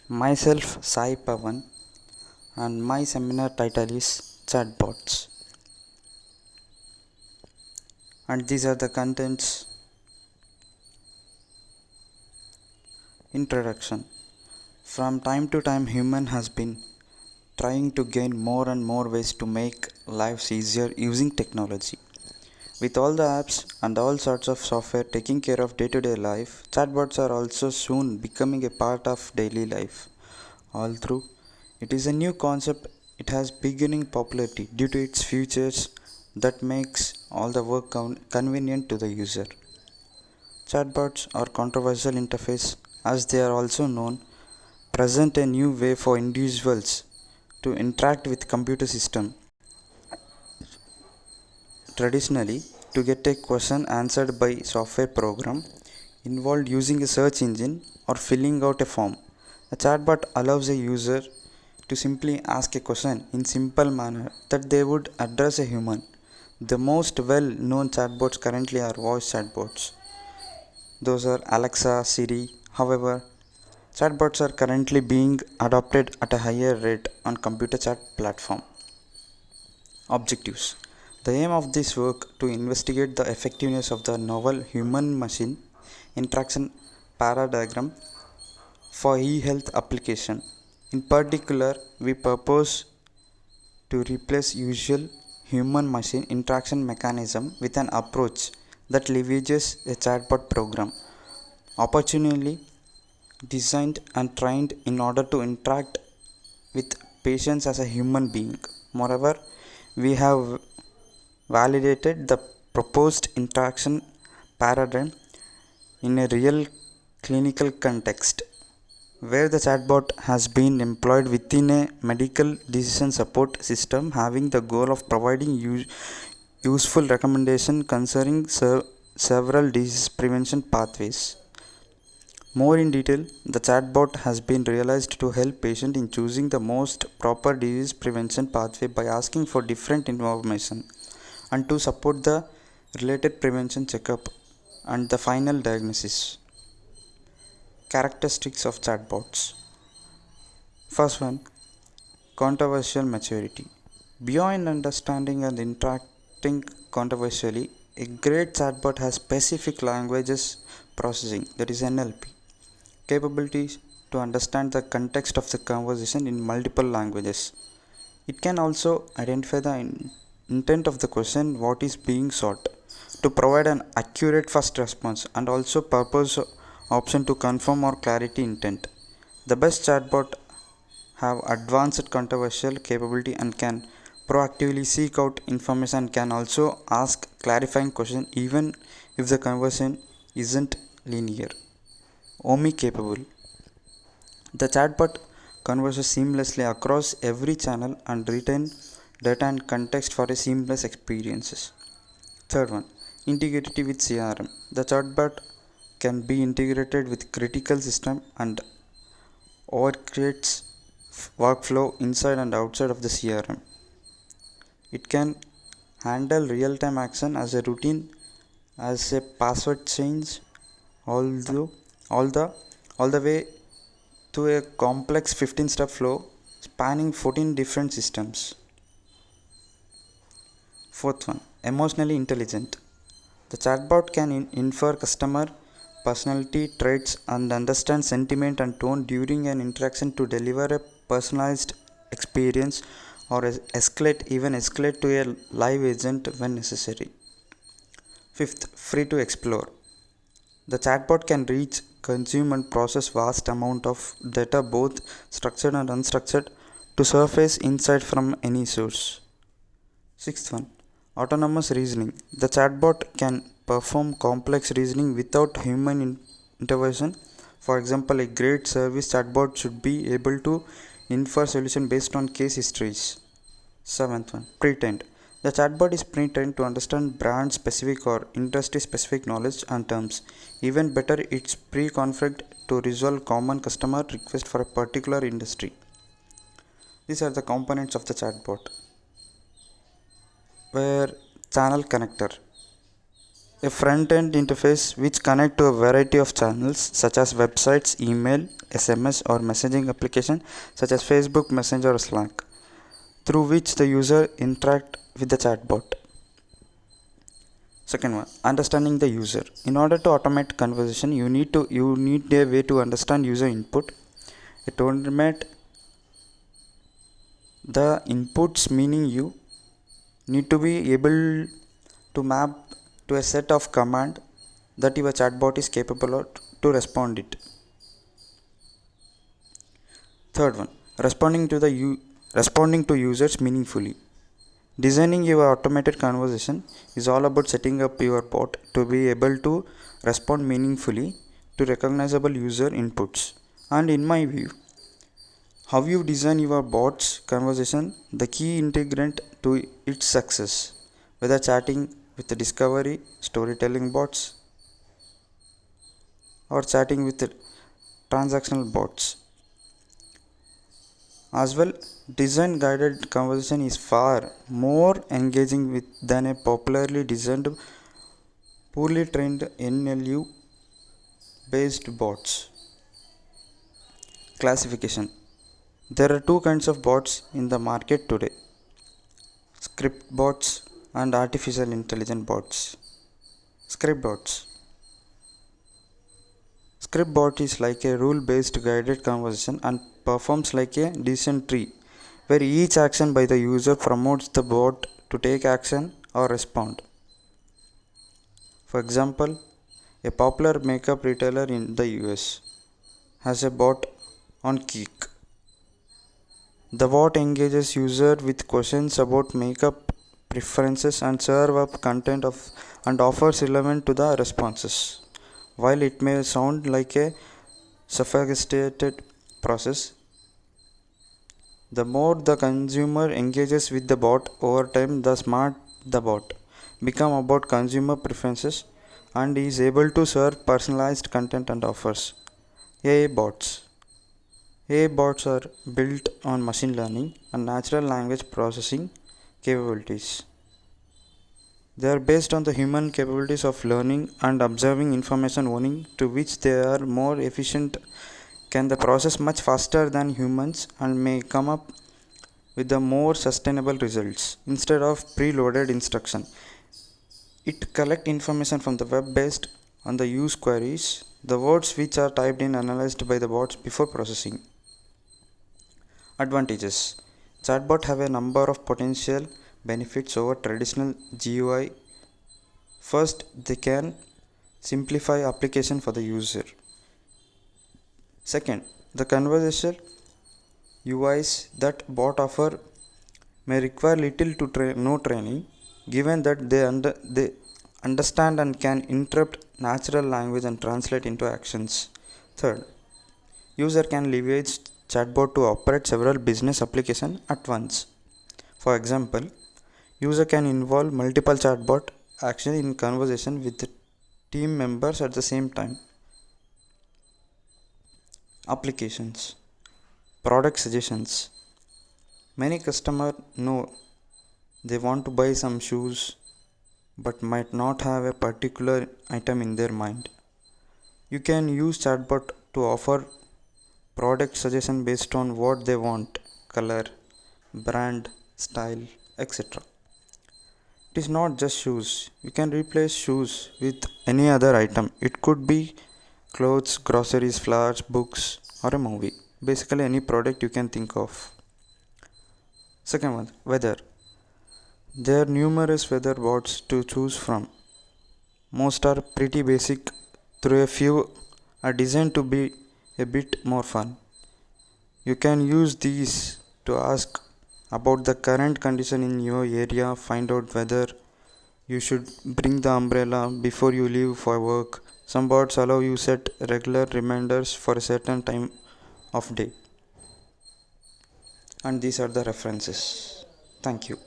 Myself Sai Pavan and my seminar title is Chatbots, and these are the contents. Introduction. From time to time human has been trying to gain more and more ways to make lives easier using technology. With all the apps and all sorts of software taking care of day-to-day life, chatbots are also soon becoming a part of daily life. Although it is a new concept, it has beginning popularity due to its features that makes all the work convenient to the user. Chatbots are controversial interface as they are also known present a new way for individuals to interact with computer system. Traditionally, to get a question answered by software program involved using a search engine or filling out a form. A chatbot allows a user to simply ask a question in simple manner that they would address a human. The most well-known chatbots currently are voice chatbots. Those are Alexa, Siri. However, chatbots are currently being adopted at a higher rate on computer chat platform. Objectives. The aim of this work to investigate the effectiveness of the novel human-machine interaction paradigm for e-health application. In particular, we propose to replace usual human-machine interaction mechanism with an approach that leverages a chatbot program, opportunely designed and trained in order to interact with patients as a human being. Moreover, we have validated the proposed interaction paradigm in a real clinical context where the chatbot has been employed within a medical decision support system having the goal of providing useful recommendation concerning several disease prevention pathways. More in detail, the chatbot has been realized to help patients in choosing the most proper disease prevention pathway by asking for different information and to support the related prevention checkup and the final diagnosis. Characteristics of chatbots. First one, controversial maturity. Beyond understanding and interacting controversially, a great chatbot has specific languages processing, that is NLP, capabilities to understand the context of the conversation in multiple languages. It can also identify the intent of the question, what is being sought, to provide an accurate first response and also purpose option to confirm or clarity intent. The best chatbot have advanced controversial capability and can proactively seek out information and can also ask clarifying questions even if the conversation isn't linear. OMI capable. The chatbot converses seamlessly across every channel and retain data and context for a seamless experiences. Third one, integrity with CRM. The chatbot can be integrated with critical system and orchestrates workflow inside and outside of the CRM. It can handle real-time action as a routine as a password change, although all the all the way to a complex 15-step flow spanning 14 different systems. Fourth one, emotionally intelligent. The chatbot can infer customer personality traits and understand sentiment and tone during an interaction to deliver a personalized experience or escalate to a live agent when necessary. Fifth, free to explore. The chatbot can reach, consume and process vast amount of data both structured and unstructured to surface insight from any source. Sixth one, autonomous reasoning. The chatbot can perform complex reasoning without human intervention. For example, a great service chatbot should be able to infer solution based on case histories. Seventh one, pre-trained. The chatbot is pre-trained to understand brand specific or industry specific knowledge and terms. Even better, it's pre-configured to resolve common customer requests for a particular industry. These are the components of the chatbot. Where channel connector. A front-end interface which connect to a variety of channels such as websites, email, SMS or messaging application such as Facebook, Messenger or Slack, through which the user interact with the chatbot. Second one, understanding the user. In order to automate conversation, you need a way to understand user input. To automate the inputs, meaning you need to be able to map to a set of command that your chatbot is capable of to respond it. Third one, responding to users meaningfully. Designing your automated conversation is all about setting up your bot to be able to respond meaningfully to recognizable user inputs. And in my view, how you design your bot's conversation, the key integrant to its success, whether chatting with the discovery, storytelling bots, or chatting with the transactional bots. As well, design guided conversation is far more engaging than a popularly designed, poorly trained NLU based bots. Classification. There are two kinds of bots in the market today: script bots and artificial intelligence bots. Script bots. Script bot is like a rule based guided conversation and performs like a decision tree where each action by the user promotes the bot to take action or respond. For example, a popular makeup retailer in the US has a bot on Kik. The bot engages user with questions about makeup preferences and serve up content and offers relevant to the responses. While it may sound like a sophisticated process, the more the consumer engages with the bot over time, the smart the bot become about consumer preferences and is able to serve personalized content and offers. AI bots. AI bots are built on machine learning and natural language processing capabilities. They are based on the human capabilities of learning and observing information, owning to which they are more efficient, can the process much faster than humans and may come up with the more sustainable results instead of preloaded instruction. It collect information from the web based on the use queries, the words which are typed in analyzed by the bots before processing. Advantages. Chatbot have a number of potential benefits over traditional GUI. First, they can simplify application for the user. Second, the conversational UIs that bot offer may require little to no training, given that they understand and can interpret natural language and translate into actions. Third, user can leverage chatbot to operate several business applications at once. For example, user can involve multiple chatbot action in conversation with the team members at the same time. Applications. Product suggestions. Many customers know they want to buy some shoes but might not have a particular item in their mind. You can use chatbot to offer product suggestion based on what they want: color, brand, style, etc. It is not just shoes. You can replace shoes with any other item. It could be clothes, groceries, flowers, books, or a movie. Basically, any product you can think of. Second one, weather. There are numerous weather bots to choose from. Most are pretty basic, though a few are designed to be a bit more fun. You can use these to ask about the current condition in your area, find out whether you should bring the umbrella before you leave for work. Some bots allow you set regular reminders for a certain time of day. And these are the references. Thank you.